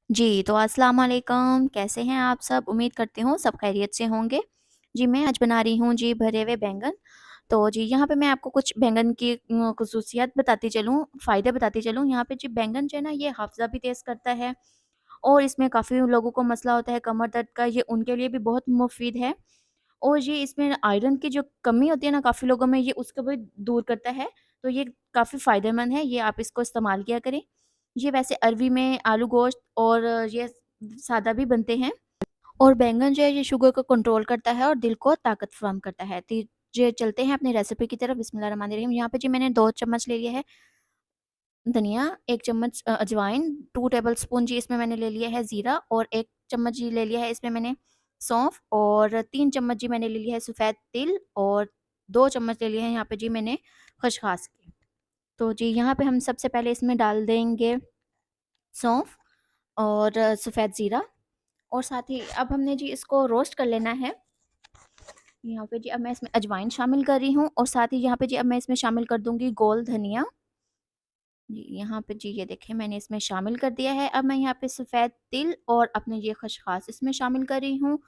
जी, तो अस्सलाम वालेकुम, कैसे हैं आप सब? उम्मीद करती हूँ सब खैरियत से होंगे। जी, मैं आज बना रही हूँ जी भरे हुए बैंगन। तो जी, यहाँ पे मैं आपको कुछ बैंगन की ख़ुसूसियत बताती चलूँ, फ़ायदे बताती चलूँ। यहाँ पे जी बैंगन जो है ना, ये हाफ़ज़ा भी तेज़ करता है और इसमें काफ़ी लोगों को मसला होता है कमर दर्द का, ये उनके लिए भी बहुत मुफ़ीद है। और ये इसमें आयरन की जो कमी होती है ना काफ़ी लोगों में, ये उसको भी दूर करता है। तो ये काफ़ी फ़ायदेमंद है, ये आप इसको इस्तेमाल किया करें। ये वैसे अरवी में आलू गोश्त और ये सादा भी बनते हैं। और बैंगन जो है ये शुगर को कंट्रोल करता है और दिल को ताकत फ़राहम करता है। तो ये चलते हैं अपनी रेसिपी की तरफ। बिस्मिल्लाहिर्रहमानिर्रहीम। यहाँ पे जी मैंने 2 चम्मच ले लिया है धनिया, 1 चम्मच अजवाइन, 2 टेबलस्पून जी इसमें मैंने ले लिया है ज़ीरा और 1 चम्मच जी ले लिया है इसमें मैंने सौंफ और 3 चम्मच जी मैंने ले लिया है सफ़ेद तिल और 2 चम्मच ले लिए हैं यहाँ पे जी मैंने खसखस के। तो जी यहाँ पे हम सबसे पहले इसमें डाल देंगे सौंफ और सफ़ेद ज़ीरा और साथ ही अब हमने जी इसको रोस्ट कर लेना है। यहाँ पे जी अब मैं इसमें अजवाइन शामिल कर रही हूँ और साथ ही यहाँ पे जी अब मैं इसमें शामिल कर दूँगी गोल धनिया। जी, यहाँ पे जी ये देखें मैंने इसमें शामिल कर दिया है। अब मैं यहाँ पे सफ़ेद तिल और अपने ये खसखस इसमें शामिल कर रही हूँ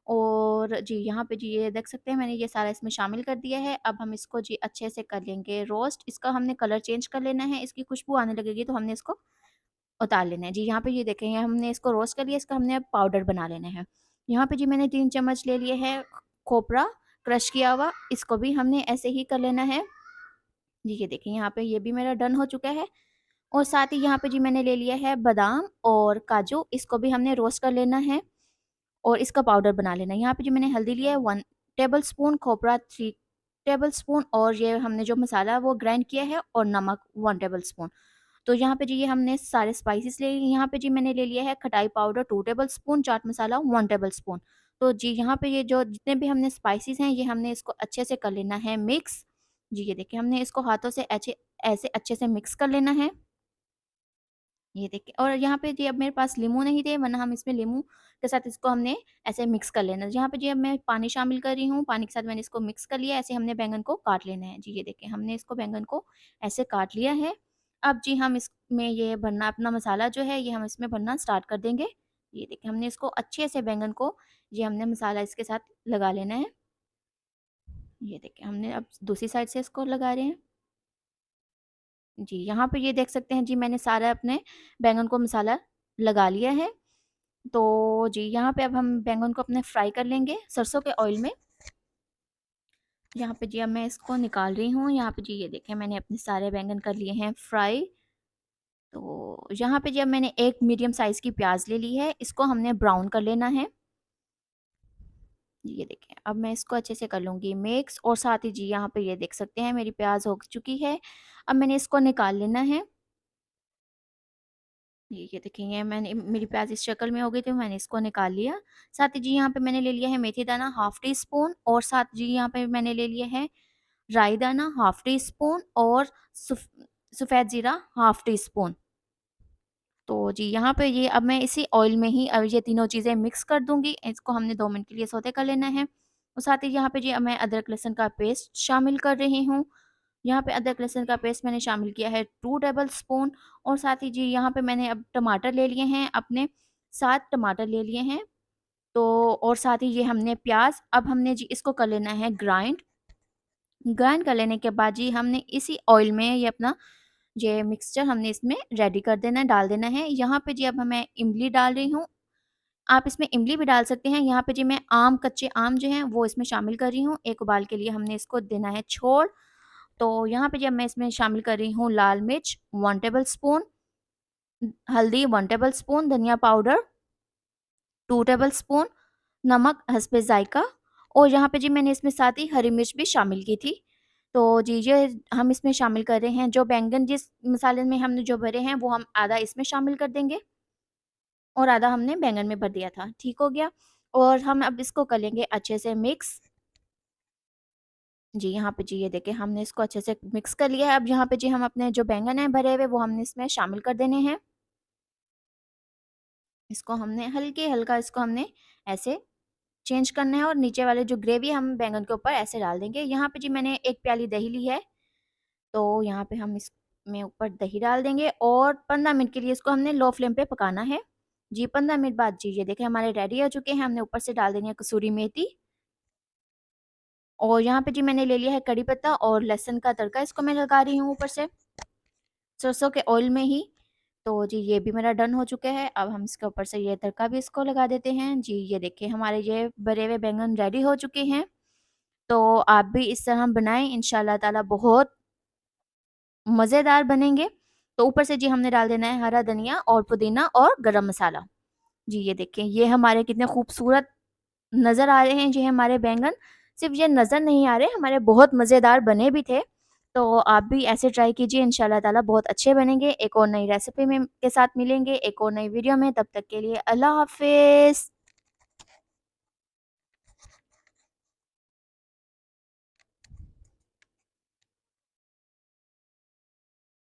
और जी यहाँ पे जी ये देख सकते हैं मैंने ये सारा इसमें शामिल कर दिया है। अब हम इसको जी अच्छे से कर लेंगे रोस्ट। इसका हमने कलर चेंज कर लेना है, इसकी खुशबू आने लगेगी तो हमने इसको उतार लेना है। जी यहाँ पे ये देखें ये हमने इसको रोस्ट कर लिया, इसका हमने अब पाउडर बना लेना है। यहाँ पे जी मैंने 3 चम्मच ले लिए हैं खोपरा क्रश किया हुआ, इसको भी हमने ऐसे ही कर लेना है। जी ये देखिए यहाँ पे ये भी मेरा डन हो चुका है। और साथ ही यहाँ पे जी मैंने ले लिया है बादाम और काजू, इसको भी हमने रोस्ट कर लेना है और इसका पाउडर बना लेना है। यहाँ पे जी मैंने हल्दी लिया है 1 टेबलस्पून, खोपरा 3 टेबलस्पून और ये हमने जो मसाला है वो ग्राइंड किया है और नमक 1 टेबलस्पून। तो यहाँ पे जी ये हमने सारे स्पाइसेस ले लिए। यहाँ पे जी मैंने ले लिया है खटाई powder 2 tablespoon, chaat masala 1 tablespoon. तो जी यहाँ पे ये जो जितने भी हमने स्पाइसेस हैं ये हमने इसको अच्छे से कर लेना है मिक्स। जी ये देखिए हमने इसको हाथों से ऐसे अच्छे से मिक्स कर लेना है। ये देखिए और यहाँ पे जी अब मेरे पास लींबू नहीं थे वरना हम इसमें लींबू के साथ इसको हमने ऐसे मिक्स कर लेना है। यहाँ पे जी अब मैं पानी शामिल कर रही हूँ, पानी के साथ मैंने इसको मिक्स कर लिया, ऐसे हमने बैंगन को काट लेना है। जी ये देखिए हमने इसको बैंगन को ऐसे काट लिया है। अब जी हम इसमें ये भरना अपना मसाला जो है ये हम इसमें भरना स्टार्ट कर देंगे। ये देखिए हमने इसको अच्छे से बैंगन को ये हमने मसाला इसके साथ लगा लेना है। ये देखिए हमने अब दूसरी साइड से इसको लगा रहे हैं। जी, यहाँ पे ये देख सकते हैं जी मैंने सारा अपने बैंगन को मसाला लगा लिया है। तो जी यहाँ पे अब हम बैंगन को अपने फ्राई कर लेंगे सरसों के ऑयल में। यहाँ पे जी अब मैं इसको निकाल रही हूँ। यहाँ पे जी ये देखें मैंने अपने सारे बैंगन कर लिए हैं फ्राई। तो यहाँ पे जी अब मैंने एक मीडियम साइज़ की प्याज़ ले ली है, इसको हमने ब्राउन कर लेना है। ये देखें अब मैं इसको अच्छे से कर लूँगी मिक्स और साथ ही जी यहाँ पे ये देख सकते हैं मेरी प्याज़ हो चुकी है। अब मैंने इसको निकाल लेना है। ये देखेंगे मैंने मेरी प्याज़ इस शक्ल में हो गई तो मैंने इसको निकाल लिया। साथ ही जी यहाँ पे मैंने ले लिया है मेथी दाना हाफ़ टी स्पून और साथ जी यहाँ पे मैंने ले लिया है राई दाना हाफ़ टी स्पून और सफ़ेद ज़ीरा हाफ़ टी स्पून। तो जी यहाँ पे ये अब मैं इसी ऑयल में ही ये तीनों चीज़ें मिक्स कर दूँगी। इसको हमने 2 मिनट के लिए सौते कर लेना है। और साथ ही यहाँ पे जी अब मैं अदरक लहसुन का पेस्ट शामिल कर रही हूँ। यहाँ पे अदरक लहसुन का पेस्ट मैंने शामिल किया है 2 टेबलस्पून और साथ ही जी यहाँ पे मैंने अब टमाटर ले लिए हैं अपने 7 टमाटर ले लिए हैं। तो और साथ ही ये हमने प्याज़ अब हमने जी इसको कर लेना है ग्राइंड। ग्राइंड कर लेने के बाद जी हमने इसी ऑयल में ये अपना ये मिक्सचर हमने इसमें रेडी कर देना है, डाल देना है। यहाँ पे जी अब मैं इमली डाल रही हूँ। आप इसमें इमली भी डाल सकते हैं। यहाँ पे जी मैं कच्चे आम जो हैं वो इसमें शामिल कर रही हूँ। एक उबाल के लिए हमने इसको देना है छोड़। तो यहाँ पे जब मैं इसमें शामिल कर रही हूँ लाल मिर्च 1 टेबलस्पून, हल्दी 1 टेबलस्पून, धनिया पाउडर 2 टेबलस्पून, नमक हस्बे ज़ायक़ा और यहाँ पे जी मैंने इसमें साथ ही हरी मिर्च भी शामिल की थी। तो जी ये हम इसमें शामिल कर रहे हैं। जो बैंगन जिस मसाले में हमने जो भरे हैं वो हम आधा इसमें शामिल कर देंगे और आधा हमने बैंगन में भर दिया था। ठीक हो गया? और हम अब इसको कर लेंगे अच्छे से मिक्स। जी, यहाँ पे जी ये देखिए हमने इसको अच्छे से मिक्स कर लिया है। अब यहाँ पे जी हम अपने जो बैंगन हैं भरे हुए वो हमने इसमें शामिल कर देने हैं। इसको हमने हल्का इसको हमने ऐसे चेंज करना है और नीचे वाले जो ग्रेवी हम बैंगन के ऊपर ऐसे डाल देंगे। यहाँ पे जी मैंने 1 प्याली दही ली है, तो यहाँ पे हम इसमें ऊपर दही डाल देंगे और 15 मिनट के लिए इसको हमने लो फ्लेम पे पकाना है। जी 15 मिनट बाद जी ये देखिए हमारे रेडी हो चुके हैं। हमने ऊपर से डाल देनी है कसूरी मेथी और यहाँ पे जी मैंने ले लिया है कड़ी पत्ता और लहसुन का तड़का, इसको मैं लगा रही हूँ ऊपर से सरसों के ऑयल में ही। तो जी ये भी मेरा डन हो चुके हैं। अब हम इसके ऊपर से ये तड़का भी इसको लगा देते हैं। जी ये देखिए हमारे ये भरे हुए बैंगन रेडी हो चुके हैं। तो आप भी इस तरह बनाएँ, इंशाल्लाह ताला बहुत मज़ेदार बनेंगे। तो ऊपर से जी हमने डाल देना है हरा धनिया और पुदीना और गरम मसाला। जी ये देखें ये हमारे कितने खूबसूरत नज़र आ रहे हैं जी हमारे बैंगन। सिर्फ़ ये नज़र नहीं आ रहे, हमारे बहुत मज़ेदार बने भी थे। तो आप भी ऐसे ट्राई कीजिए, इंशाल्लाह ताला बहुत अच्छे बनेंगे। एक और नई रेसिपी में के साथ मिलेंगे, एक और नई वीडियो में, तब तक के लिए अल्लाह हाफ़िज़।